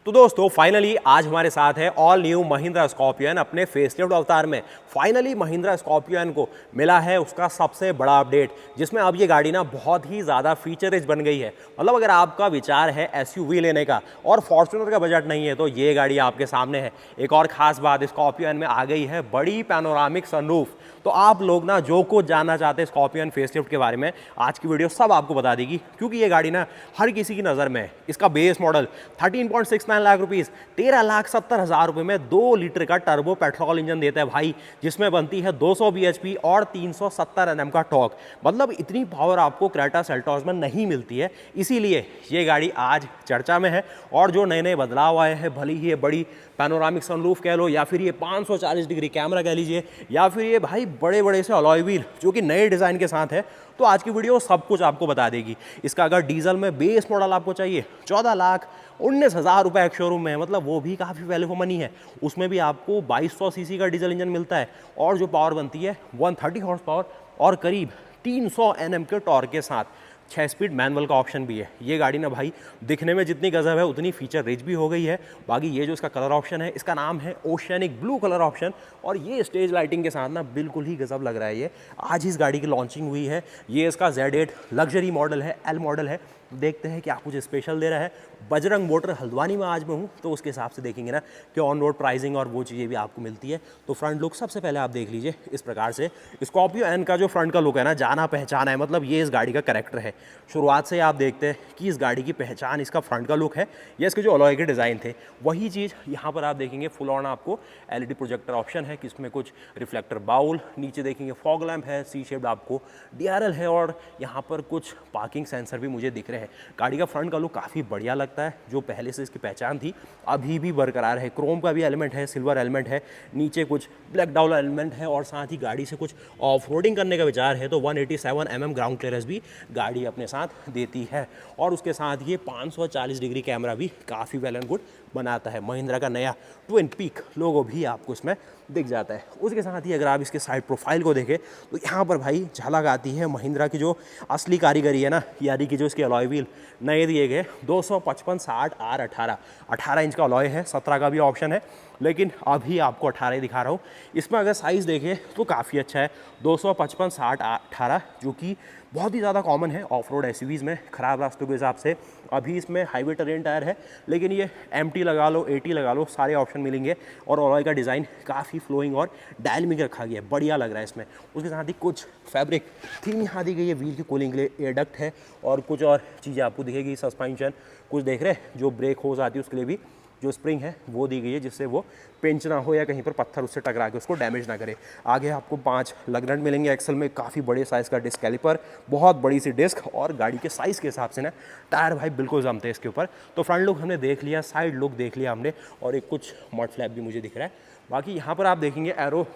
तो दोस्तों फाइनली आज हमारे साथ है ऑल न्यू महिंद्रा स्कॉर्पियन अपने फेसलिफ्ट अवतार में। फाइनली महिंद्रा स्कॉर्पियन को मिला है उसका सबसे बड़ा अपडेट, जिसमें अब ये गाड़ी ना बहुत ही ज़्यादा फीचर रिच बन गई है। मतलब अगर आपका विचार है एसयूवी लेने का और फॉर्च्यूनर का बजट नहीं है तो ये गाड़ी आपके सामने है। एक और खास बात स्कॉर्पियन में आ गई है बड़ी पैनोरामिक सनरूफ। तो आप लोग ना जो कुछ जानना चाहते हैं स्कॉर्पियन फेसलिफ्ट के बारे में, आज की वीडियो सब आपको बता देगी, क्योंकि ये गाड़ी ना हर किसी की नज़र में है। इसका बेस मॉडल 13.69 लाख रुपीस 13,70,000 रुपये में 2 लीटर का टर्बो पेट्रोल इंजन देता है भाई, जिसमें बनती है 200 bhp और 370 Nm का टॉर्क। मतलब इतनी पावर आपको क्रेटा सेल्टॉस में नहीं मिलती है, इसीलिए ये गाड़ी आज चर्चा में है। और जो नए नए बदलाव आए हैं, भले ही ये बड़ी पैनोरामिक सनरूफ कह लो, या फिर ये 540 डिग्री कैमरा कह लीजिए, या फिर ये भाई बड़े बड़े से अलॉय व्हील जो कि नए डिज़ाइन के साथ है, तो आज की वीडियो सब कुछ आपको बता देगी। इसका अगर डीजल में बेस मॉडल आपको चाहिए 14,19,000 रुपये एक शोरूम में है, मतलब वो भी काफ़ी वैल्यू फॉर मनी है। उसमें भी आपको 2200 सीसी का डीजल इंजन मिलता है और जो पावर बनती है 130 हॉर्स पावर और करीब 300 Nm के टॉर्क के साथ 6 स्पीड मैनुअल का ऑप्शन भी है। ये गाड़ी ना भाई दिखने में जितनी गजब है उतनी फीचर रिच भी हो गई है। बाकी ये जो इसका कलर ऑप्शन है, इसका नाम है ओशियनिक ब्लू कलर ऑप्शन, और ये स्टेज लाइटिंग के साथ ना बिल्कुल ही गजब लग रहा है। ये आज इस गाड़ी की लॉन्चिंग हुई है। ये इसका Z8 लग्जरी मॉडल है, L मॉडल है। देखते हैं क्या कुछ स्पेशल दे रहा है। बजरंग मोटर हल्द्वानी में आज मैं हूँ, तो उसके हिसाब से देखेंगे ना कि ऑन रोड प्राइसिंग और वो चीज़ें भी आपको मिलती है। तो फ्रंट लुक सबसे पहले आप देख लीजिए इस प्रकार से। स्कॉर्पियो एन का जो फ्रंट का लुक है ना, जाना पहचाना है, मतलब ये इस गाड़ी का कैरेक्टर है। शुरुआत से आप देखते हैं कि इस गाड़ी की पहचान इसका फ्रंट का लुक है, या इसके जो अलॉय के डिज़ाइन थे वही चीज़ यहाँ पर आप देखेंगे। फुल ऑन आपको LED प्रोजेक्टर ऑप्शन है, कि इसमें कुछ रिफ्लेक्टर बाउल, नीचे देखेंगे फॉग लैम्प है, सी शेप्ड आपको DRL है, और यहाँ पर कुछ पार्किंग सेंसर भी मुझे दिख रहे हैं। गाड़ी का फ्रंट का लुक काफ़ी बढ़िया लगता है, जो पहले से इसकी पहचान थी अभी भी बरकरार है। क्रोम का भी एलिमेंट है, सिल्वर एलिमेंट है, नीचे कुछ ब्लैक डाउन एलिमेंट है, और साथ ही गाड़ी से कुछ ऑफ रोडिंग करने का विचार है तो 187 mm ग्राउंड क्लियरेंस भी गाड़ी अपने साथ देती है। और उसके साथ ये 540 डिग्री कैमरा भी काफ़ी वेल एंड गुड बनाता है। महिंद्रा का नया ट्विन पीक लोगो भी आपको इसमें दिख जाता है। उसके साथ ही अगर आप इसके साइड प्रोफाइल को देखें तो यहाँ पर भाई झलक आती है महिंद्रा की जो असली कारीगरी है ना, यानी कि जो इसके अलॉय व्हील नए दिए गए 255/60R18 18 इंच का अलॉय है, 17 का भी ऑप्शन है, लेकिन अभी आपको 18 ही दिखा रहा हूँ। इसमें अगर साइज़ देखें तो काफ़ी अच्छा है, 255/60R18, जो कि बहुत ही ज़्यादा कॉमन है ऑफ रोड एसयूवीज़ में ख़राब रास्तों के हिसाब से। अभी इसमें हाईवे टेरेन टायर है, लेकिन ये MT लगा लो, AT लगा लो, सारे ऑप्शन मिलेंगे। और अलॉय का डिज़ाइन काफ़ी फ्लोइंग और डायनामिक रखा गया है, बढ़िया लग रहा है इसमें। उसके साथ ही कुछ फैब्रिक थीम यहाँ दी गई है, व्हील की कूलिंग के लिए एयर डक्ट है, और कुछ और चीज़ें आपको दिखेगी। सस्पेंशन कुछ देख रहे हैं, जो ब्रेक होज आती है उसके लिए भी जो स्प्रिंग है वो दी गई है, जिससे वो पेंच ना हो या कहीं पर पत्थर उससे टकरा के उसको डैमेज ना करे। आगे आपको 5 लग नट मिलेंगे एक्सल में, काफ़ी बड़े साइज़ का डिस्क कैलिपर, बहुत बड़ी सी डिस्क, और गाड़ी के साइज़ के हिसाब से ना टायर भाई बिल्कुल जमते हैं इसके ऊपर। तो फ्रंट लुक हमने देख लिया, साइड लुक देख लिया हमने, और एक कुछ मड फ्लैप भी मुझे दिख रहा है। बाकी यहाँ पर आप देखेंगे एरो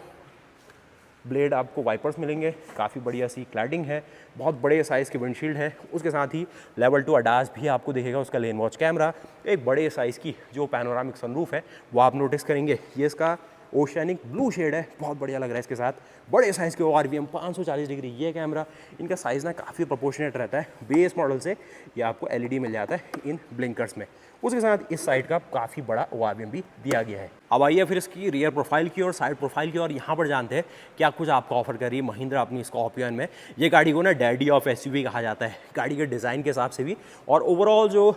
ब्लेड आपको वाइपर्स मिलेंगे, काफ़ी बढ़िया सी क्लैडिंग है, बहुत बड़े साइज़ के विंडशील्ड है। उसके साथ ही लेवल 2 अडास भी आपको दिखेगा, उसका लेन वॉच कैमरा, एक बड़े साइज़ की जो पैनोरामिक सनरूफ है वो आप नोटिस करेंगे। ये इसका ओशियनिक ब्लू शेड है, बहुत बढ़िया लग रहा है इसके साथ। बड़े साइज़ के ORVM 540 डिग्री ये कैमरा, इनका साइज़ ना काफ़ी प्रोपोर्शनेट रहता है। बेस मॉडल से ये आपको LED मिल जाता है इन ब्लिंकर्स में। उसके साथ इस साइड का काफ़ी बड़ा ORVM भी दिया गया है। अब आइए फिर इसकी रियर प्रोफाइल की और साइड प्रोफाइल की, और यहाँ पर जानते हैं क्या कुछ आपको ऑफर कर रही है महिंद्रा अपनी स्कॉर्पियन में। ये गाड़ी को ना डैडी ऑफ एसयूवी कहा जाता है, गाड़ी के डिज़ाइन के हिसाब से भी, और ओवरऑल जो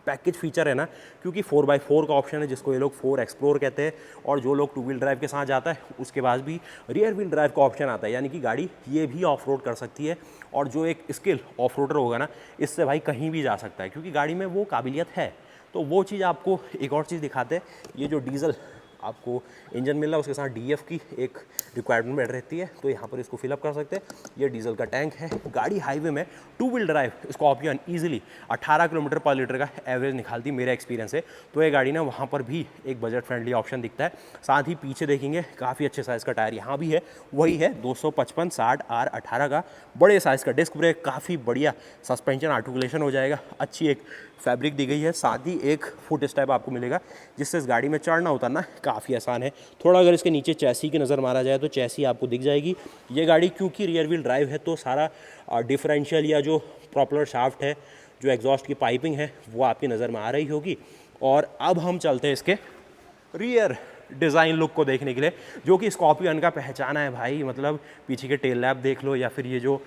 पैकेज फीचर है ना, क्योंकि 4x4 का ऑप्शन है, जिसको ये लोग 4 एक्सप्लोर कहते हैं, और जो लोग 2 व्हील ड्राइव के साथ जाता है उसके बाद भी रियर व्हील ड्राइव का ऑप्शन आता है, यानी कि गाड़ी ये भी ऑफ रोड कर सकती है। और जो एक स्किल ऑफ रोडर होगा ना, इससे भाई कहीं भी जा सकता है, क्योंकि गाड़ी में वो काबिलियत है। तो वो चीज़ आपको एक और चीज़ दिखाते हैं, ये जो डीजल आपको इंजन मिल रहा है उसके साथ DF की एक रिक्वायरमेंट रहती है, तो यहाँ पर इसको फिलअप कर सकते हैं। ये डीजल का टैंक है। गाड़ी हाईवे में 2 wheel drive scorpion easily 18 kilometre पर लीटर का एवरेज निकालती मेरे एक्सपीरियंस से, तो ये गाड़ी ना वहाँ पर भी एक बजट फ्रेंडली ऑप्शन दिखता है। साथ ही पीछे देखेंगे काफ़ी अच्छे साइज़ का टायर यहाँ भी है, वही है 255/60R18 का, बड़े साइज़ का डिस्क ब्रेक, काफ़ी बढ़िया सस्पेंशन आर्टिकुलेशन हो जाएगा, अच्छी एक फैब्रिक दी गई है। साथ ही एक फुट स्टेप आपको मिलेगा, जिससे इस गाड़ी में चढ़ना उतरना काफ़ी आसान है। थोड़ा अगर इसके नीचे चैसी की नज़र मारा जाए तो चैसी आपको दिख जाएगी। ये गाड़ी क्योंकि रियर व्हील ड्राइव है तो सारा डिफरेंशियल या जो प्रॉपलर शाफ्ट है, जो एग्जॉस्ट की पाइपिंग है वो आपकी नज़र में आ रही होगी। और अब हम चलते हैं इसके रियर डिज़ाइन लुक को देखने के लिए, जो कि स्कॉर्पियन का पहचाना है भाई। मतलब पीछे के टेल लैम्प देख लो या फिर ये जो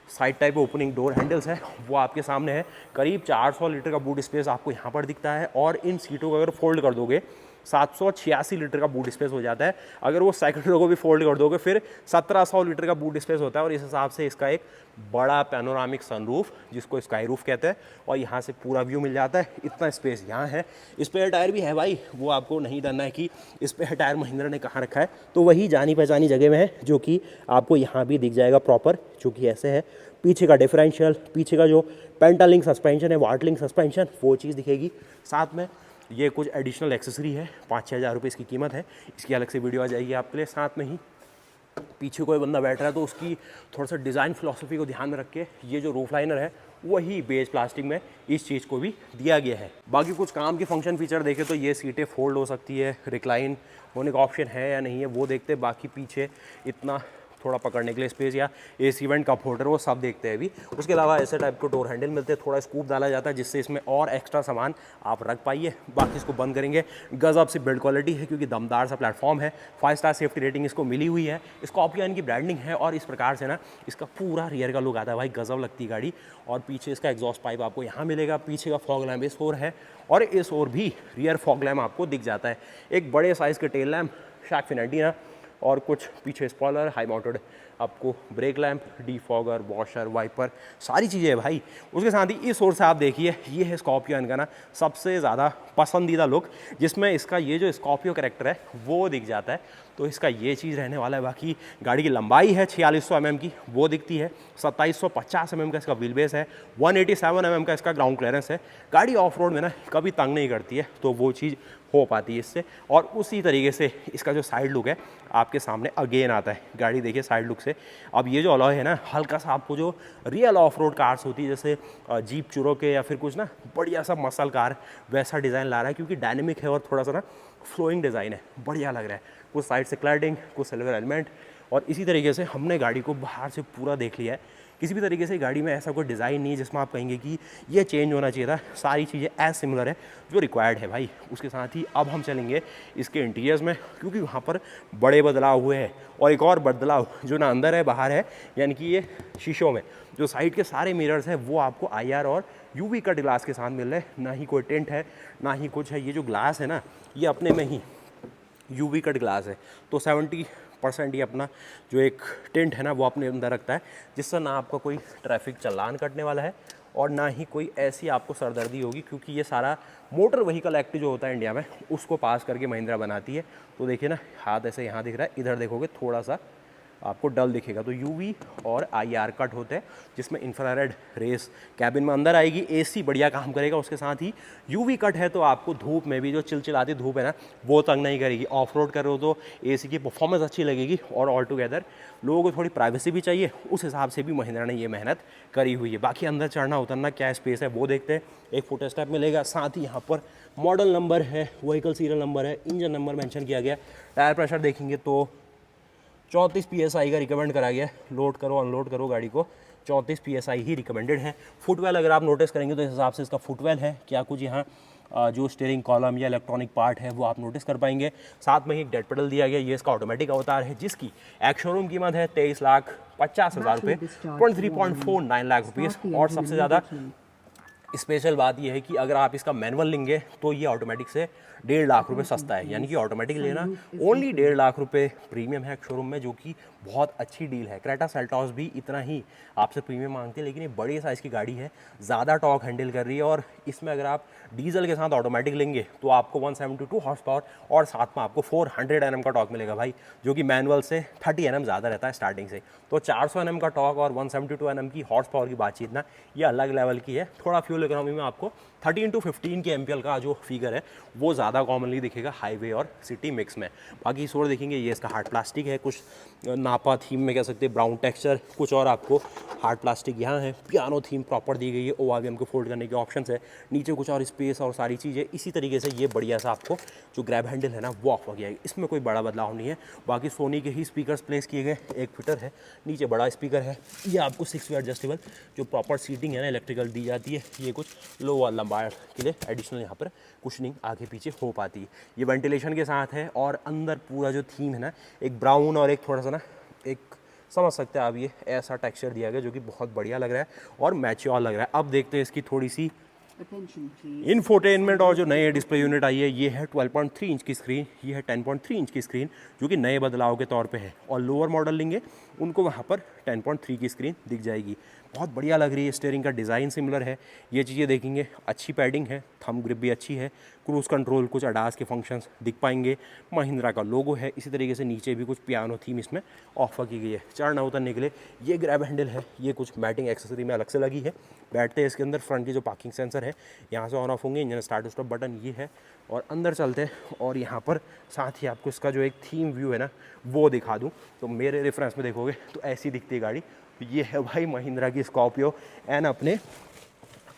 side type opening door handles है वो आपके सामने है। करीब 400 लीटर का बूट स्पेस आपको यहाँ पर दिखता है, और इन सीटों को अगर फोल्ड कर दोगे 786 लीटर का बूट स्पेस हो जाता है। अगर वो सेकंड रो को भी फोल्ड कर दोगे फिर 1700 लीटर का बूट स्पेस होता है। और इस हिसाब से इसका एक बड़ा पैनोरामिक सनरूफ, जिसको स्काई रूफ कहते हैं, और यहाँ से पूरा व्यू मिल जाता है। इतना स्पेस यहाँ है। स्पेयर टायर भी है भाई, वो आपको नहीं जानना है कि स्पेयर टायर महिंद्रा ने कहाँ रखा है, तो वही जानी पहचानी जगह में है, जो कि आपको यहाँ भी दिख जाएगा प्रॉपर, जो कि ऐसे है। पीछे का डिफरेंशियल, पीछे का जो पेंटालिंक सस्पेंशन है, वाटलिंक सस्पेंशन, वो चीज़ दिखेगी। साथ में ये कुछ एडिशनल एक्सेसरी है, 5-6 हज़ार रुपये इसकी कीमत है। इसकी अलग से वीडियो आ जाएगी आपके लिए। साथ में ही पीछे कोई बंदा बैठ रहा है तो उसकी थोड़ा सा डिज़ाइन फिलॉसफी को ध्यान में रख के ये जो रूफ लाइनर है वही बेज प्लास्टिक में इस चीज़ को भी दिया गया है। बाकी कुछ काम के फंक्शन फीचर देखें तो ये सीटें फोल्ड हो सकती है, रिक्लाइन होने का ऑप्शन है या नहीं है वो देखते हैं। बाकी पीछे इतना थोड़ा पकड़ने के लिए स्पेस या एसी वेंट कप होल्डर वो सब देखते हैं अभी। उसके अलावा ऐसे टाइप के डोर हैंडल मिलते हैं, थोड़ा स्कूप डाला जाता है जिससे इसमें और एक्स्ट्रा सामान आप रख पाइए। बाकी इसको बंद करेंगे। गजब से बिल्ड क्वालिटी है क्योंकि दमदार सा प्लेटफॉर्म है, 5 स्टार सेफ्टी रेटिंग इसको मिली हुई है, स्कॉर्पियन की ब्रांडिंग है, और इस प्रकार से ना इसका पूरा रियर का लुक आता है भाई। गजब लगती है गाड़ी। और पीछे इसका एग्जॉस्ट पाइप आपको यहाँ मिलेगा। पीछे का फॉग लैम्प इस ओर है, और इस ओर भी रियर फॉग लैम्प आपको दिख जाता है। एक बड़े साइज़ के tail lamp, shark fin antenna, और कुछ पीछे स्पॉइलर, हाई माउंटेड आपको brake lamp, defogger, washer, wiper, सारी चीज़ें है भाई। उसके साथ ही इस ओर से आप देखिए, ये है स्कॉर्पियन का ना सबसे ज़्यादा पसंदीदा लुक, जिसमें इसका ये जो स्कॉर्पियो कैरेक्टर है वो दिख जाता है। तो इसका ये चीज़ रहने वाला है। बाकी गाड़ी की लंबाई है 4600 mm की, वो दिखती है। 2750 mm का इसका व्हील बेस है। 187 mm का इसका ग्राउंड क्लियरेंस है। गाड़ी ऑफ रोड में ना कभी तंग नहीं करती है, तो वो चीज़ हो पाती है इससे। और उसी तरीके से इसका जो साइड लुक है आपके सामने अगेन आता है। गाड़ी देखिए साइड लुक से। अब ये जो अलॉय है ना, हल्का सा आपको जो रियल ऑफ रोड कार्स होती है जैसे जीप चुरोके या फिर कुछ ना बढ़िया सा मसल कार, वैसा डिज़ाइन ला रहा है, क्योंकि डायनेमिक है और थोड़ा सा ना फ्लोइंग डिज़ाइन है, बढ़िया लग रहा है। कुछ साइड से क्लैडिंग, कुछ सिल्वर एलिमेंट, और इसी तरीके से हमने गाड़ी को बाहर से पूरा देख लिया है। किसी भी तरीके से गाड़ी में ऐसा कोई डिज़ाइन नहीं है जिसमें आप कहेंगे कि ये चेंज होना चाहिए था। सारी चीज़ें एज सिमिलर है जो रिक्वायर्ड है भाई। उसके साथ ही अब हम चलेंगे इसके इंटीरियर्स में, क्योंकि वहाँ पर बड़े बदलाव हुए हैं। और एक और बदलाव जो ना अंदर है बाहर है, यानी कि ये शीशों में जो साइड के सारे मिरर्स हैं वो आपको IR और UV कट ग्लास के साथ मिल रहे हैं। ना ही कोई टेंट है, ना ही कुछ है। ये जो ग्लास है ना, ये अपने में ही UV कट ग्लास है, तो 70% ये अपना जो एक टेंट है ना वो अपने अंदर रखता है, जिससे ना आपका कोई ट्रैफिक चालान कटने वाला है और ना ही कोई ऐसी आपको सरदर्दी होगी, क्योंकि ये सारा मोटर व्हीकल एक्ट जो होता है इंडिया में उसको पास करके महिंद्रा बनाती है। तो देखिए ना, हाथ ऐसे यहाँ दिख रहा है, इधर देखोगे थोड़ा सा आपको डल दिखेगा। तो UV और IR कट होते हैं, जिसमें इंफ्रारेड रेस कैबिन में अंदर आएगी। AC बढ़िया काम करेगा। उसके साथ ही UV कट है तो आपको धूप में भी जो चिलचिलाती धूप है ना वो तंग नहीं करेगी। ऑफ रोड कर रहे हो तो AC की परफॉर्मेंस अच्छी लगेगी, और ऑल टुगेदर लोगों को थोड़ी प्राइवेसी भी चाहिए, उस हिसाब से भी महिंद्रा ने ये मेहनत करी हुई है। बाकी अंदर चढ़ना उतरना क्या स्पेस है वो देखते हैं। एक फुट स्टेप मिलेगा, साथ ही यहाँ पर मॉडल नंबर है, व्हीकल सीरियल नंबर है, इंजन नंबर मेंशन किया गया। टायर प्रेशर देखेंगे तो 34 PSI का रिकमेंड करा गया है। लोड करो अनलोड करो गाड़ी को, 34 PSI ही रिकमेंडेड है। फुटवेल अगर आप नोटिस करेंगे तो इस हिसाब से इसका फुटवेल है। क्या कुछ यहाँ जो स्टीयरिंग कॉलम या इलेक्ट्रॉनिक पार्ट है वो आप नोटिस कर पाएंगे। साथ में ही एक डेड पेडल दिया गया, ये इसका ऑटोमेटिक अवतार है, जिसकी एक्स शोरूम कीमत है 23,50,000 रुपये, 23.49 लाख रुपीज़। और सबसे ज़्यादा स्पेशल बात यह है कि अगर आप इसका मैनुअल लेंगे तो ये ऑटोमेटिक से 1.5 लाख रुपए सस्ता है। यानी कि ऑटोमेटिक लेना ओनली 1.5 लाख रुपए प्रीमियम है शोरूम में, जो कि बहुत अच्छी डील है। क्रेटा सेल्टॉस भी इतना ही आपसे प्रीमियम मांगती है, लेकिन ये बड़ी साइज़ की गाड़ी है, ज़्यादा टॉर्क हैंडल कर रही है। और इसमें अगर आप डीजल के साथ ऑटोमेटिक लेंगे तो आपको 172 हॉर्स पावर और साथ में आपको 400 Nm का टॉर्क मिलेगा भाई, जो कि मैनुअल से 30 Nm ज़्यादा रहता है स्टार्टिंग से। तो 400 Nm का टॉर्क और 172 Nm की हॉर्स पावर की बातचीत ना, ये अलग लेवल की है। थोड़ा फ्यूल इकोनॉमी में आपको 13 to 15 के MPL का जो फिगर है वो ज़्यादा कॉमनली दिखेगा हाईवे और सिटी मिक्स में। बाकी इस ओर देखेंगे, ये इसका हार्ड प्लास्टिक है, कुछ नापा थीम में कह सकते हैं, ब्राउन टेक्सचर, कुछ और आपको हार्ड प्लास्टिक यहाँ है। पियानो थीम प्रॉपर दी गई है, ORVM को फोल्ड करने के ऑप्शन है, नीचे कुछ और स्पेस और सारी चीज़ें। इसी तरीके से ये बढ़िया सा आपको जो ग्रैब हैंडल है ना वो ऑफ हो गया है, इसमें कोई बड़ा बदलाव नहीं है। बाकी सोनी के ही स्पीकर्स प्लेस किए गए, एक फिटर है, नीचे बड़ा स्पीकर है। ये आपको 6 वे एडजस्टेबल जो प्रॉपर सीटिंग है ना इलेक्ट्रिकल दी जाती है। ये कुछ लो वाला लंबाई के लिए एडिशनल यहाँ पर कुशनिंग आगे पीछे हो पाती है। ये वेंटिलेशन के साथ है और अंदर पूरा जो थीम है ना, एक ब्राउन और एक थोड़ा सा ना, एक समझ सकते हैं आप, ये ऐसा टेक्सचर दिया गया जो कि बहुत बढ़िया लग रहा है और मैच्योर लग रहा है। अब देखते हैं इसकी थोड़ी सी इंफोटेनमेंट और जो नए डिस्प्ले यूनिट आई है, ये है 12.3 इंच की स्क्रीन, ये है 10.3 इंच की स्क्रीन जो कि नए बदलाव के तौर पे है। और लोअर मॉडल लेंगे उनको वहाँ पर 10.3 की स्क्रीन दिख जाएगी। बहुत बढ़िया लग रही है, स्टीयरिंग का डिज़ाइन सिमिलर है, ये चीज़ें देखेंगे। अच्छी पैडिंग है, थंब ग्रिप भी अच्छी है, क्रूज़ कंट्रोल, कुछ अडास के फंक्शंस दिख पाएंगे, महिंद्रा का लोगो है। इसी तरीके से नीचे भी कुछ पियानो थीम इसमें ऑफर की गई है। चढ़ना उतरने के लिए ये ग्रैब हैंडल है, ये कुछ मैटिंग एक्सेसरी में अलग से लगी है। बैठते हैं इसके अंदर, फ्रंट की जो पार्किंग सेंसर है यहाँ से ऑन ऑफ होंगे, इंजन स्टार्ट स्टॉप बटन ये है। और अंदर चलते हैं और यहाँ पर साथ ही आपको इसका जो एक थीम व्यू है ना वो दिखा दूँ। तो मेरे रेफरेंस में देखोगे तो ऐसी दिखती है गाड़ी। तो ये है भाई महिंद्रा की स्कॉर्पियो एंड अपने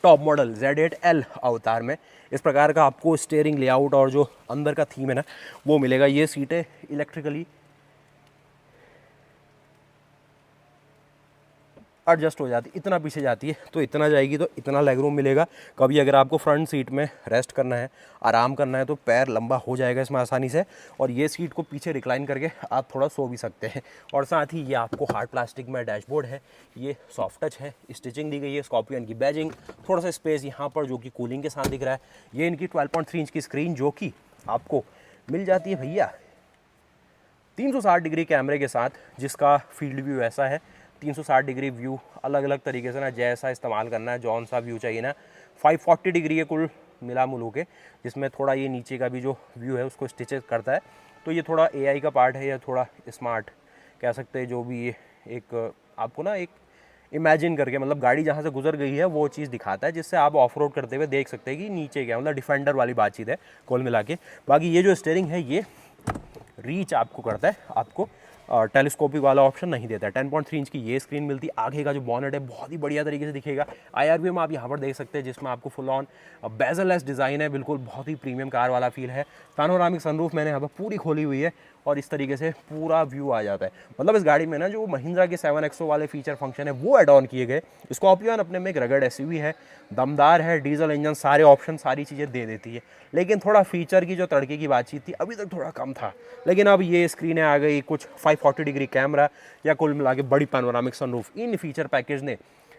टॉप मॉडल Z8L अवतार में इस प्रकार का आपको स्टीयरिंग लेआउट और जो अंदर का थीम है ना वो मिलेगा। ये सीटें इलेक्ट्रिकली एडजस्ट हो जाती, इतना पीछे जाती है तो इतना जाएगी, तो इतना लेग रूम मिलेगा। कभी अगर आपको फ्रंट सीट में रेस्ट करना है, आराम करना है, तो पैर लंबा हो जाएगा इसमें आसानी से। और ये सीट को पीछे रिक्लाइन करके आप थोड़ा सो भी सकते हैं। और साथ ही ये आपको हार्ड प्लास्टिक में डैशबोर्ड है, ये सॉफ्ट टच है, स्टिचिंग दी गई है, स्कॉर्पियन की बैजिंग, थोड़ा सा स्पेस यहाँ पर जो कि कूलिंग के साथ दिख रहा है। ये इनकी 12.3 इंच की स्क्रीन जो कि आपको मिल जाती है भैया 360 डिग्री कैमरे के साथ, जिसका फील्ड व्यू ऐसा है 360 डिग्री व्यू अलग अलग तरीके से ना जैसा इस्तेमाल करना है, जौन सा व्यू चाहिए ना। 540 डिग्री है कुल मिला मुलू के, जिसमें थोड़ा ये नीचे का भी जो व्यू है उसको स्टिचेस करता है। तो ये थोड़ा AI का पार्ट है या थोड़ा स्मार्ट कह सकते हैं, जो भी ये एक आपको ना एक इमेजिन करके, मतलब गाड़ी जहाँ से गुजर गई है वो चीज़ दिखाता है, जिससे आप ऑफ रोड करते हुए देख सकते हैं कि नीचे क्या, मतलब डिफेंडर वाली बातचीत है कुल मिला के। बाकी ये जो स्टीयरिंग है ये रीच आपको करता है, आपको टेलीस्कोपिक वाला ऑप्शन नहीं देता है। 10.3 इंच की ये स्क्रीन मिलती है। आगे का जो बॉनेट है बहुत ही बढ़िया तरीके से दिखेगा। IRV में आप यहाँ पर देख सकते हैं, जिसमें आपको फुल ऑन बेजललेस डिज़ाइन है, बिल्कुल बहुत ही प्रीमियम कार वाला फील है। पैनोरामिक सनरूफ मैंने यहाँ पर पूरी खोली हुई है और इस तरीके से पूरा व्यू आ जाता है। मतलब इस गाड़ी में ना जो महिंद्रा के 7XO वाले फीचर फंक्शन है वो एड ऑन किए गए। स्कॉर्पियन अपने में एक रगड़ SUV है, दमदार है, डीजल इंजन, सारे ऑप्शन सारी चीज़ें दे देती है। लेकिन थोड़ा फीचर की जो तड़के की बातचीत थी अभी तक थोड़ा कम था। लेकिन अब ये स्क्रीनें आ गई, कुछ 540 डिग्री कैमरा या कुल मिला के बड़ी पैनोरामिक सनरूफ, इन फीचर पैकेज ने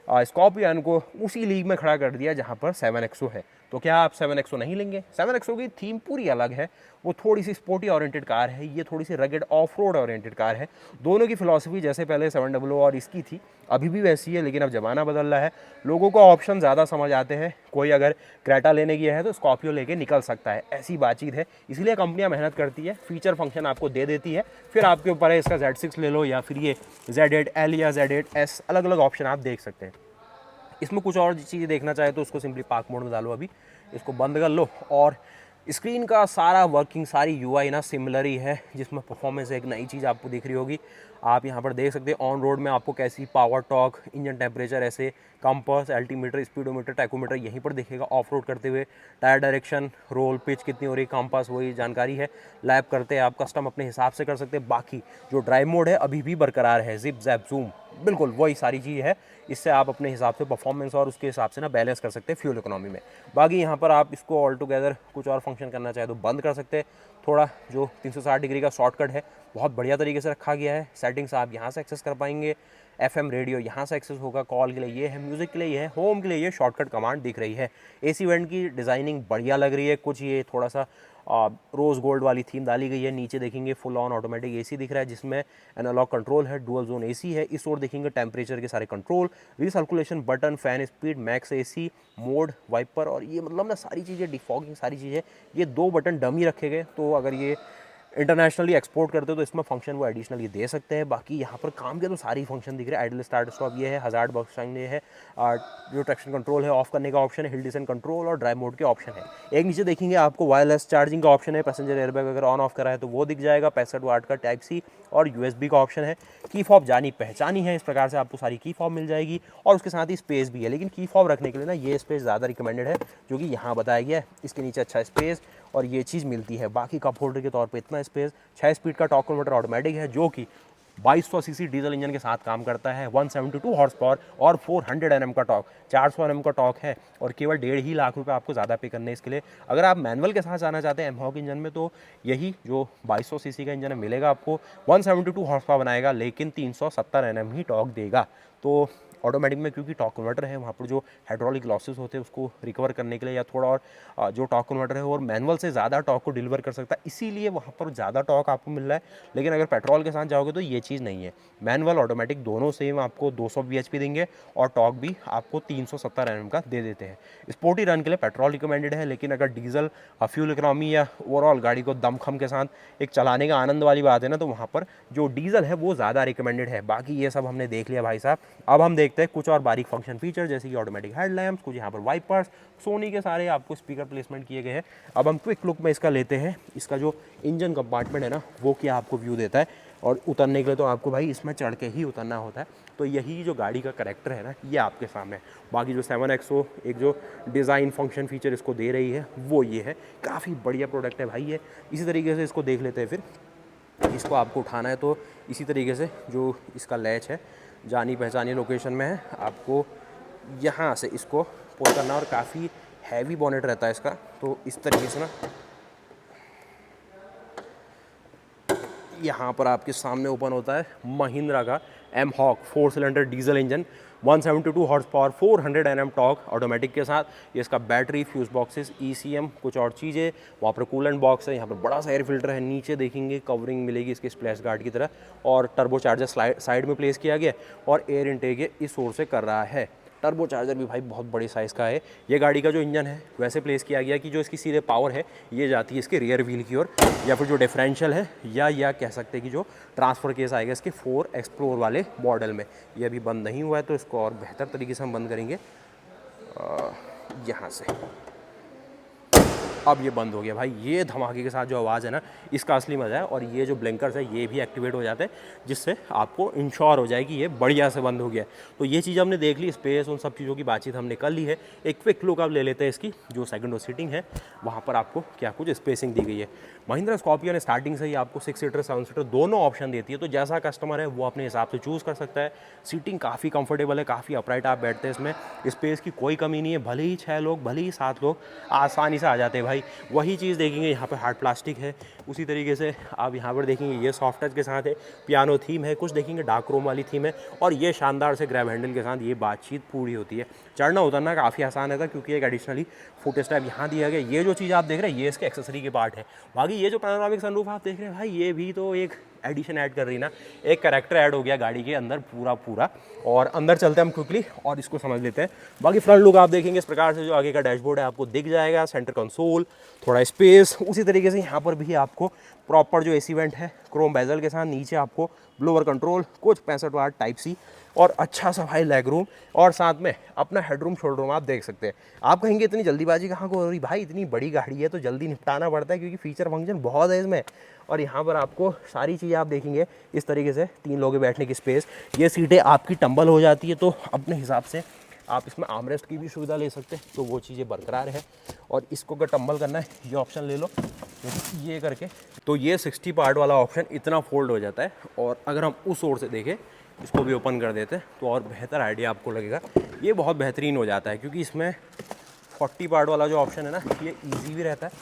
स्कॉर्पियन को उसी लीग में खड़ा कर दिया जहां पर 7XO है। तो क्या आप 7XO नहीं लेंगे? 7XO की थीम पूरी अलग है, वो थोड़ी सी स्पोर्टी ओरिएंटेड कार है, ये थोड़ी सी rugged off road oriented car है। दोनों की फिलॉसफी जैसे पहले 700 और इसकी थी अभी भी वैसी है, लेकिन अब ज़माना बदल रहा है, लोगों को ऑप्शन ज़्यादा समझ आते हैं। कोई अगर क्रेटा लेने गया है तो स्कॉर्पियो लेके निकल सकता है, ऐसी बातचीत है। इसलिए कंपनियां मेहनत करती है, फीचर फंक्शन आपको दे देती है, फिर आपके ऊपर है इसका Z6 ले लो या फिर ये Z8L या Z8S, अलग अलग ऑप्शन आप देख सकते हैं। इसमें कुछ और चीज़ें देखना चाहे तो उसको सिंपली पार्क मोड में डालो, अभी इसको बंद कर लो। और स्क्रीन का सारा वर्किंग, सारी UI ना सिमिलर ही है, जिसमें परफॉर्मेंस एक नई चीज़ आपको दिख रही होगी। आप यहाँ पर देख सकते हैं ऑन रोड में आपको कैसी पावर, टॉर्क, इंजन टेम्परेचर, ऐसे कंपास, एल्टीमीटर, स्पीडोमीटर, टैकोमीटर यहीं पर दिखेगा। ऑफ रोड करते हुए टायर डायरेक्शन, रोल पिच कितनी हो रही, कंपास, वही जानकारी है। लैप करते हैं आप कस्टम अपने हिसाब से कर सकते हैं। बाकी जो ड्राइव मोड है अभी भी बरकरार है, जिप जैप जूम बिल्कुल वही सारी चीज़ है। इससे आप अपने हिसाब से परफॉर्मेंस और उसके हिसाब से ना बैलेंस कर सकते हैं फ्यूल इकोनॉमी में। बाकी यहाँ पर आप इसको ऑल टुगेदर कुछ और फंक्शन करना चाहे तो बंद कर सकते हैं। थोड़ा जो 360 डिग्री का शॉर्टकट है बहुत बढ़िया तरीके से रखा गया है। सेटिंग्स आप यहाँ से एक्सेस कर पाएंगे, FM रेडियो यहाँ से एक्सेस होगा, कॉल के लिए ये है, म्यूज़िक के लिए ये है, होम के लिए ये शॉर्टकट कमांड दिख रही है। AC वेंट की डिज़ाइनिंग बढ़िया लग रही है, कुछ ये थोड़ा सा रोज़ गोल्ड वाली थीम डाली गई है। नीचे देखेंगे फुल ऑन ऑटोमेटिक AC दिख रहा है, जिसमें एनालॉग कंट्रोल है, डुअल जोन AC है। इस ओर देखेंगे टेम्परेचर के सारे control, recirculation button, fan speed, max AC mode, wiper, और ये मतलब ना सारी चीज़ें, डिफॉगिंग, सारी चीज़ें। ये 2 बटन डमी रखे गए, तो अगर ये इंटरनेशनली एक्सपोर्ट करते हो तो इसमें फंक्शन वो एडिशनली दे सकते हैं। बाकी यहाँ पर काम के तो सारी फंक्शन दिख रहे हैं। आइडल स्टार्ट स्टॉप ये है, हजार्ड बॉक्स टाइम ये है, जो ट्रैक्शन कंट्रोल है ऑफ करने का ऑप्शन है, हिल डिसेंट कंट्रोल और ड्राइव मोड के ऑप्शन है। एक नीचे देखेंगे आपको वायरलेस चार्जिंग का ऑप्शन है, पैसेंजर एयरबैग अगर ऑन ऑफ करा है तो वो दिख जाएगा। 65 वाट का टाइप C और USB का ऑप्शन है। की फॉब जानी पहचानी है, इस प्रकार से आपको सारी की फॉब मिल जाएगी और उसके साथ ही स्पेस भी है। लेकिन की फॉब रखने के लिए ना ये स्पेस ज़्यादा रिकमेंडेड है, जो कि यहाँ बताया गया है। इसके नीचे अच्छा स्पेस और ये चीज़ मिलती है। बाकी कप होल्डर के तौर पे इतना स्पेस। 6 स्पीड का टॉर्क कन्वर्टर ऑटोमेटिक है, जो कि 2200 सीसी डीजल इंजन के साथ काम करता है, 172 हॉर्स पावर और 400 Nm का टॉर्क, 400 Nm का टॉर्क है और केवल 1.5 लाख रुपए आपको ज़्यादा पे करने इसके लिए। अगर आप मैनुअल के साथ जाना चाहते हैं एमहॉक इंजन में तो यही जो 2200 सीसी का इंजन है मिलेगा आपको, 172 हॉर्स पावर बनाएगा लेकिन 370 Nm ही टॉर्क देगा। तो ऑटोमेटिक में क्योंकि टॉर्क कन्वर्टर है वहाँ पर जो हाइड्रोलिक लॉसेस होते हैं उसको रिकवर करने के लिए या थोड़ा और जो टॉर्क कन्वर्टर है और मैनुअल से ज़्यादा टॉर्क को डिलीवर कर सकता है, इसीलिए वहाँ पर ज़्यादा टॉर्क आपको मिल रहा है। लेकिन अगर पेट्रोल के साथ जाओगे तो ये चीज़ नहीं है, मैनुअल ऑटोमेटिक दोनों सेम आपको 200 bhp देंगे और टॉर्क भी आपको 370 Nm का दे देते हैं। स्पोर्टी रन के लिए पेट्रोल रिकमेंडेड है, लेकिन अगर डीजल फ्यूल इकोनॉमी या ओवरऑल गाड़ी को दमखम के साथ एक चलाने का आनंद वाली बात है ना, तो वहाँ पर जो डीजल है वो ज़्यादा रिकमेंडेड है। बाकी ये सब हमने देख लिया भाई साहब, अब हम देखते हैं कुछ और बारीक फंक्शन फीचर जैसे कि ऑटोमेटिक हेडलैम्प्स, कुछ यहाँ पर वाइपर्स, सोनी के सारे आपको स्पीकर प्लेसमेंट किए गए हैं। अब हम क्विक लुक में इसका लेते हैं, इसका जो इंजन कंपार्टमेंट है ना वो क्या आपको व्यू देता है। और उतरने के लिए तो आपको भाई इसमें चढ़ के ही उतरना होता है, तो यही जो गाड़ी का करैक्टर है ना ये आपके सामने है। बाकी जो 7XO एक जो डिज़ाइन फंक्शन फीचर इसको दे रही है वो ये है, काफ़ी बढ़िया प्रोडक्ट है भाई ये। इसी तरीके से इसको देख लेते हैं, फिर इसको आपको उठाना है तो इसी तरीके से जो इसका लैच है जानी पहचानी लोकेशन में है, आपको यहाँ से इसको पुल करना और काफ़ी हैवी बॉनेट रहता है इसका, तो इस तरीके से ना यहाँ पर आपके सामने ओपन होता है महिंद्रा का mHawk 4 cylinder diesel engine, 172 horse power, 400 Nm torque automatic के साथ। ये इसका बैटरी, फ्यूज बॉक्सेस, ECM, कुछ और चीज़ें, वहाँ पर कूलेंट बॉक्स है, यहाँ पर बड़ा सा एयर फिल्टर है, नीचे देखेंगे कवरिंग मिलेगी इसके स्प्लैश गार्ड की तरह, और टर्बो चार्जर साइड में प्लेस किया गया और एयर इनटेक ये इस ओर से कर रहा है। टर्बो चार्जर भी भाई बहुत बड़ी साइज़ का है। ये गाड़ी का जो इंजन है वैसे प्लेस किया गया कि जो इसकी सीधे पावर है ये जाती है इसके रियर व्हील की ओर, या फिर जो डिफरेंशियल है या कह सकते हैं कि जो ट्रांसफ़र केस आएगा इसके 4 एक्सप्लोर वाले मॉडल में, ये अभी बंद नहीं हुआ है तो इसको और बेहतर तरीके से हम बंद करेंगे यहाँ से। अब ये बंद हो गया भाई। ये धमाके के साथ जो आवाज़ है ना इसका असली मज़ा है, और ये जो ब्लिंकर्स है ये भी एक्टिवेट हो जाते हैं जिससे आपको इंश्योर हो जाए कि ये बढ़िया से बंद हो गया। तो ये चीज़ हमने देख ली, स्पेस उन सब चीज़ों की बातचीत हमने कर ली है। एक क्विक लुक आप ले लेते हैं इसकी जो सेकंड रो सीटिंग है, वहाँ पर आपको क्या कुछ स्पेसिंग दी गई है। महिंद्रा स्कॉर्पियो ने स्टार्टिंग से ही आपको 6 सीटर 7 सीटर दोनों ऑप्शन देती है, तो जैसा कस्टमर है वो अपने हिसाब से चूज़ कर सकता है। सीटिंग काफ़ी कंफर्टेबल है, काफ़ी अपराइट आप बैठते हैं इसमें, स्पेस की कोई कमी नहीं है। भले ही 6 लोग भले ही 7 लोग आसानी से आ जाते हैं भाई। वही चीज़ देखेंगे यहाँ पे हार्ड प्लास्टिक है, उसी तरीके से आप यहाँ पर देखेंगे ये सॉफ्ट टच के साथ है, पियानो थीम है, कुछ देखेंगे डार्क क्रोम वाली थीम है, और ये शानदार से ग्रैब हैंडल के साथ ये बातचीत पूरी होती है। चढ़ना उतरना काफ़ी आसान रहता है क्योंकि एक एडिशनली फुट स्टेप यहाँ दिया गया। ये जो चीज़ आप देख रहे हैं ये इसके एक्सेसरी के पार्ट है। बाकी ये जो पैनोरामिक सनरूफ आप देख रहे हैं भाई ये भी तो एक एडिशन ऐड कर रही ना, एक कैरेक्टर ऐड हो गया गाड़ी के अंदर पूरा। और अंदर चलते हैं हम क्विकली और इसको समझ लेते हैं। बाकी फ्रंट लुक आप देखेंगे इस प्रकार से जो आगे का डैशबोर्ड है आपको दिख जाएगा, सेंटर कंसोल, थोड़ा स्पेस, उसी तरीके से यहाँ पर भी आपको प्रॉपर जो एसी वेंट है क्रोम बेजल के साथ, नीचे आपको ब्लोअर कंट्रोल, कुछ 65 वाट टाइप सी और अच्छा सा भाई लेग रूम, और साथ में अपना हेडरूम शोल्डर रूम आप देख सकते हैं। आप कहेंगे इतनी जल्दीबाजी कहाँ को हो रही भाई, इतनी बड़ी गाड़ी है तो जल्दी निपटाना पड़ता है क्योंकि फीचर फंक्शन बहुत है इसमें। और यहाँ पर आपको सारी चीज़ें आप देखेंगे इस तरीके से 3 लोगों के बैठने की स्पेस, ये सीटें आपकी टंबल हो जाती है तो अपने हिसाब से आप इसमें आर्मरेस्ट की भी सुविधा ले सकते हैं, तो वो चीज़ें बरकरार है। और इसको अगर टंबल करना है ये ऑप्शन ले लो, ये करके तो ये 60 पार्ट वाला ऑप्शन इतना फोल्ड हो जाता है। और अगर हम उस ओर से देखें इसको भी ओपन कर देते हैं तो और बेहतर आइडिया आपको लगेगा। ये बहुत बेहतरीन हो जाता है क्योंकि इसमें 40 पार्ट वाला जो ऑप्शन है ना ये ईजी भी रहता है,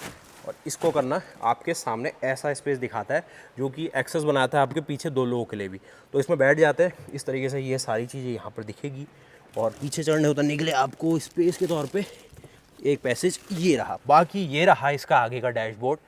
और इसको करना आपके सामने ऐसा स्पेस दिखाता है जो कि एक्सेस बनाता है आपके पीछे 2 लोगों के लिए भी। तो इसमें बैठ जाते हैं इस तरीके से, ये सारी चीज़ें यहाँ पर दिखेगी। और पीछे चढ़ने उतरने के लिए आपको स्पेस के तौर पे एक पैसेज ये रहा। बाकी ये रहा इसका आगे का डैशबोर्ड,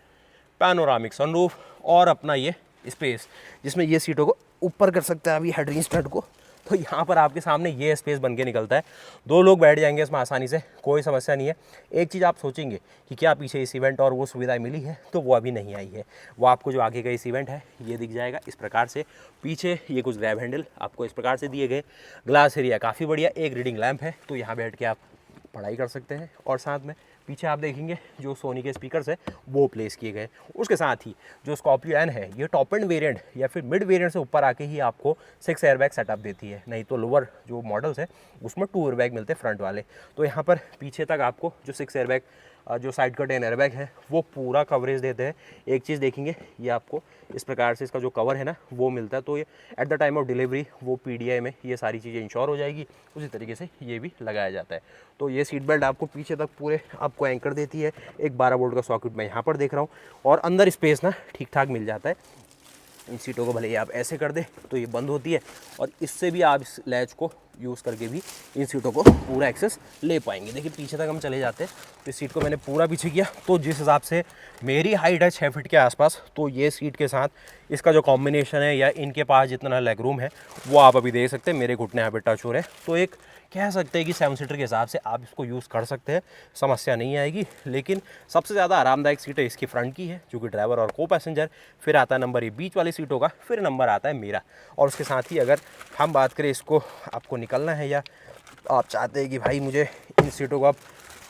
पैनोरामिक सनरूफ और अपना ये स्पेस जिसमें ये सीटों को ऊपर कर सकता है अभी हेडरिंग स्टड को। तो यहाँ पर आपके सामने ये स्पेस बन के निकलता है, 2 लोग बैठ जाएंगे इसमें आसानी से, कोई समस्या नहीं है। एक चीज़ आप सोचेंगे कि क्या पीछे इस इवेंट और वो सुविधाएं मिली है, तो वो अभी नहीं आई है। वो आपको जो आगे का इस इवेंट है ये दिख जाएगा इस प्रकार से। पीछे ये कुछ ग्रैब हैंडल आपको इस प्रकार से दिए गए, ग्लास एरिया काफ़ी बढ़िया, एक रीडिंग लैम्प है तो यहाँ बैठ के आप पढ़ाई कर सकते हैं। और साथ में पीछे आप देखेंगे जो सोनी के स्पीकर्स है वो प्लेस किए गए। उसके साथ ही जो स्कॉर्पियो एन है ये टॉप एंड वेरिएंट या फिर मिड वेरिएंट से ऊपर आके ही आपको 6 एयरबैग सेटअप देती है, नहीं तो लोअर जो मॉडल्स है उसमें 2 एयरबैग मिलते हैं फ्रंट वाले। तो यहाँ पर पीछे तक आपको जो 6 एयरबैग जो साइड कर्टेन एयरबैग है वो पूरा कवरेज देते हैं। एक चीज़ देखेंगे, ये आपको इस प्रकार से इसका जो कवर है ना वो मिलता है, तो ये at the time of delivery वो PDI में ये सारी चीज़ें इंश्योर हो जाएगी। उसी तरीके से ये भी लगाया जाता है। तो ये सीट बेल्ट आपको पीछे तक पूरे आपको एंकर देती है। एक 12 वोल्ट का सॉकेट मैं यहाँ पर देख रहा हूँ, और अंदर स्पेस ना ठीक ठाक मिल जाता है। इन सीटों को भले ही आप ऐसे कर दें तो ये बंद होती है, और इससे भी आप इस लैच को यूज़ करके भी इन सीटों को पूरा एक्सेस ले पाएंगे। देखिए पीछे तक हम चले जाते हैं, तो इस सीट को मैंने पूरा पीछे किया, तो जिस हिसाब से मेरी हाइट है 6 फीट के आसपास, तो ये सीट के साथ इसका जो कॉम्बिनेशन है या इनके पास जितना लेग रूम है वो आप अभी देख सकते हैं। मेरे घुटने यहाँ पे टच हो रहे हैं, तो एक कह सकते हैं कि 7 सीटर के हिसाब से आप इसको यूज़ कर सकते हैं, समस्या नहीं आएगी। लेकिन सबसे ज़्यादा आरामदायक सीट है इसकी फ्रंट की है, जो कि ड्राइवर और को पैसेंजर, फिर आता है नंबर ये बीच वाली सीटों का, फिर नंबर आता है मेरा। और उसके साथ ही अगर हम बात करें इसको आपको निकलना है या आप चाहते हैं कि भाई मुझे इन सीटों को आप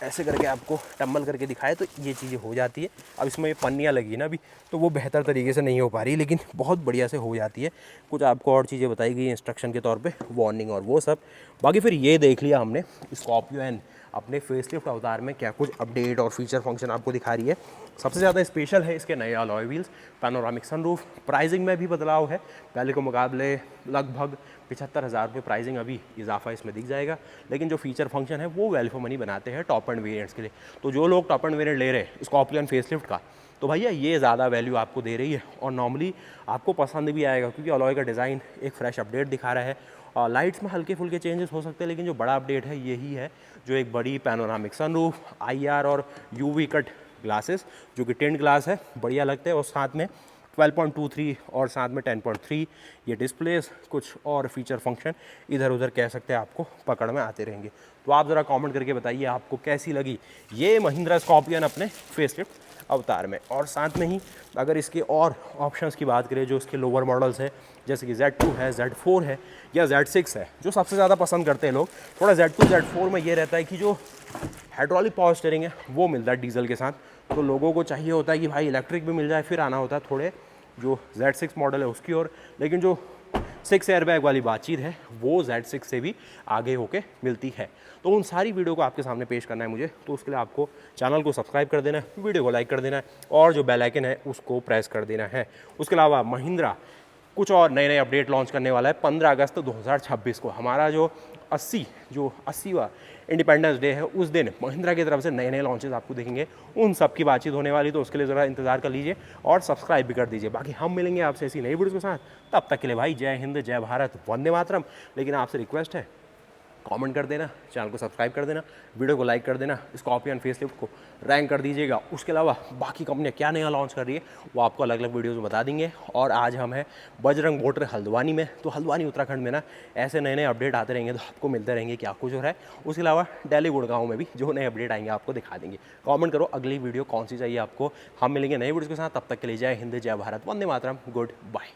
ऐसे करके आपको टम्बल करके दिखाए, तो ये चीज़ें हो जाती है। अब इसमें ये पन्नियाँ लगी ना अभी, तो वो बेहतर तरीके से नहीं हो पा रही, लेकिन बहुत बढ़िया से हो जाती है। कुछ आपको और चीज़ें बताई गई इंस्ट्रक्शन के तौर पे, वार्निंग और वो सब। बाकी फिर ये देख लिया हमने स्कॉर्पियो एन अपने फेसलिफ्ट अवतार में क्या कुछ अपडेट और फीचर फंक्शन आपको दिखा रही है। सबसे ज़्यादा स्पेशल है इसके नए alloy wheels, panoramic sunroof, pricing में भी बदलाव है। पहले के मुकाबले लगभग 75,000 रुपये प्राइसिंग अभी इजाफा इसमें दिख जाएगा। लेकिन जो फीचर फंक्शन है वो वैल्यू फॉर मनी बनाते हैं टॉप एंड वेरिएंट्स के लिए। तो जो लोग टॉप एंड वेरिएंट ले रहे हैं स्कॉर्पियो एन फेसलिफ्ट का, तो भैया ये ज़्यादा वैल्यू आपको दे रही है, और नॉर्मली आपको पसंद भी आएगा, क्योंकि अलॉय का डिज़ाइन एक फ्रेश अपडेट दिखा रहा है। लाइट्स में हल्के फुल्के चेंजेस हो सकते हैं, लेकिन जो बड़ा अपडेट है यही है, जो एक बड़ी पैनोरामिक सनरूफ, IR और UV कट ग्लासेस, जो कि टिंट ग्लास है, बढ़िया लगते हैं। और साथ में 12.23 और साथ में 10.3 ये डिस्प्लेस, कुछ और फीचर फंक्शन इधर उधर कह सकते हैं आपको पकड़ में आते रहेंगे। तो आप ज़रा कमेंट करके बताइए आपको कैसी लगी ये महिंद्रा स्कॉर्पियन अपने फेसलिफ्ट अवतार में। और साथ में ही अगर इसके और ऑप्शंस की बात करें, जो इसके लोअर मॉडल्स हैं, जैसे कि Z2 है, Z4 है या Z6 है, जो सबसे ज़्यादा पसंद करते हैं लोग, थोड़ा Z2 Z4 में ये रहता है कि जो हाइड्रोलिक पावर स्टीयरिंग है वो मिलता है डीजल के साथ, तो लोगों को चाहिए होता है कि भाई इलेक्ट्रिक भी मिल जाए, फिर आना होता है थोड़े जो Z6 मॉडल है उसकी ओर। लेकिन जो 6 एयरबैग वाली बातचीत है वो Z6 से भी आगे होके मिलती है। तो उन सारी वीडियो को आपके सामने पेश करना है मुझे, तो उसके लिए आपको चैनल को सब्सक्राइब कर देना है, वीडियो को लाइक कर देना है, और जो बेल आइकन है उसको प्रेस कर देना है। उसके अलावा महिंद्रा कुछ और नए नए अपडेट लॉन्च करने वाला है 15 अगस्त 2026 को। हमारा जो 80वां इंडिपेंडेंस डे है, उस दिन महिंद्रा की तरफ से नए नए लॉन्चेस आपको देखेंगे, उन सब की बातचीत होने वाली। तो उसके लिए ज़रा इंतजार कर लीजिए और सब्सक्राइब भी कर दीजिए। बाकी हम मिलेंगे आपसे ऐसी नई वीडियो के साथ, तब तक के लिए भाई जय हिंद, जय भारत, वंदे मातरम। लेकिन आपसे रिक्वेस्ट है, कमेंट कर देना, चैनल को सब्सक्राइब कर देना, वीडियो को लाइक कर देना, स्कॉर्पियन फेसलिफ्ट को रैंक कर दीजिएगा। उसके अलावा बाकी कंपनियाँ क्या नया लॉन्च कर रही है वो आपको अलग अलग वीडियोज़ में बता देंगे। और आज हम हैं बजरंग मोटर हल्द्वानी में, तो हल्द्वानी उत्तराखंड में ना ऐसे नए नए अपडेट आते रहेंगे, तो आपको मिलते रहेंगे क्या कुछ हो रहा है। उसके अलावा दिल्ली गुड़गांव में भी जो नए अपडेट आएंगे आपको दिखा देंगे। कमेंट करो अगली वीडियो कौन सी चाहिए आपको। हम मिलेंगे नई वीडियो के साथ, तब तक के लिए जय हिंद, जय भारत, वंदे मातरम, गुड बाय।